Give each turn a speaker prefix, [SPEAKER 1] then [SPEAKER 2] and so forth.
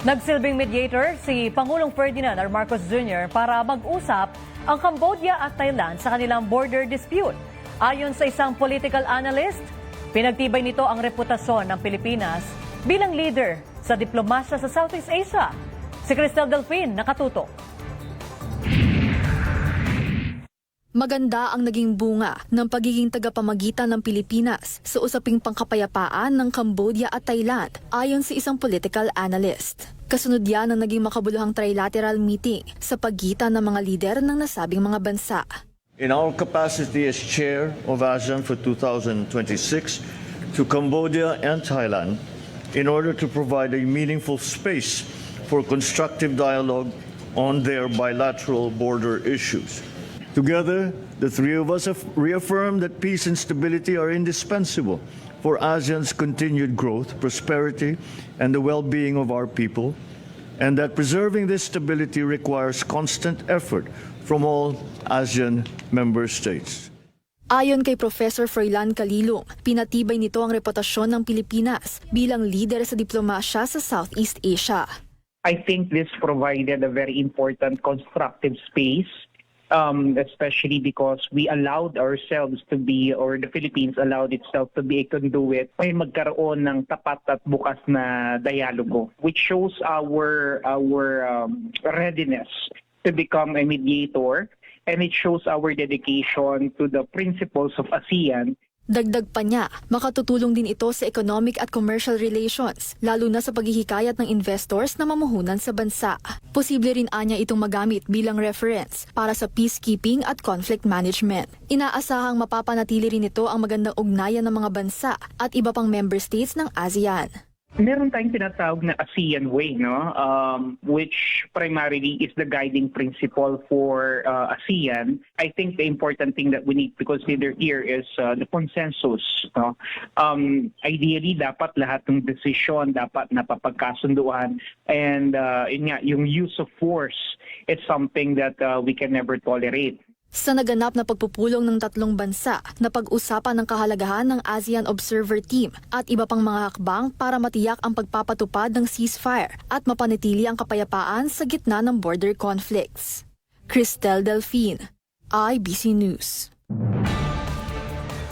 [SPEAKER 1] Nagsilbing mediator si Pangulong Ferdinand R. Marcos Jr. para mag-usap ang Cambodia at Thailand sa kanilang border dispute. Ayon sa isang political analyst, pinagtibay nito ang reputasyon ng Pilipinas bilang leader sa diplomasya sa Southeast Asia. Si Cristel Delfin nakatutok.
[SPEAKER 2] Maganda ang naging bunga ng pagiging tagapamagitan ng Pilipinas sa usaping pangkapayapaan ng Cambodia at Thailand ayon sa isang political analyst. Kasunod yan ang naging makabuluhang trilateral meeting sa pagitan ng mga lider ng nasabing mga bansa.
[SPEAKER 3] In our capacity as chair of ASEAN for 2026 to Cambodia and Thailand, in order to provide a meaningful space for constructive dialogue on their bilateral border issues. Together, the three of us have reaffirmed that peace and stability are indispensable for ASEAN's continued growth, prosperity, and the well-being of our people, and that preserving this stability requires constant effort from all ASEAN member states.
[SPEAKER 2] Ayon kay Professor Froilan Calilong, pinatibay nito ang reputasyon ng Pilipinas bilang lider sa diplomasya sa Southeast Asia.
[SPEAKER 4] I think this provided a very important constructive space, especially because we allowed ourselves to be, or the Philippines allowed itself to be a conduit, may magkaroon ng tapat at bukas na dialogo, which shows our readiness to become a mediator, and it shows our dedication to the principles of ASEAN.
[SPEAKER 2] Dagdag pa niya, makatutulong din ito sa economic at commercial relations, lalo na sa paghihikayat ng investors na mamuhunan sa bansa. Posible rin anya itong magamit bilang reference para sa peacekeeping at conflict management. Inaasahang mapapanatili rin ito ang magandang ugnayan ng mga bansa at iba pang member states ng ASEAN.
[SPEAKER 4] Meron tayong tinatawag na ASEAN Way, no? Which primarily is the guiding principle for ASEAN. I think the important thing that we need to consider here is the consensus. No? Ideally, dapat lahat ng desisyon dapat napapagkasunduan, and yung use of force is something that we can never tolerate.
[SPEAKER 2] Sa naganap na pagpupulong ng tatlong bansa, napag-usapan ng kahalagahan ng ASEAN Observer Team at iba pang mga hakbang para matiyak ang pagpapatupad ng ceasefire at mapanatili ang kapayapaan sa gitna ng border conflicts. Cristel Delfin, IBC News.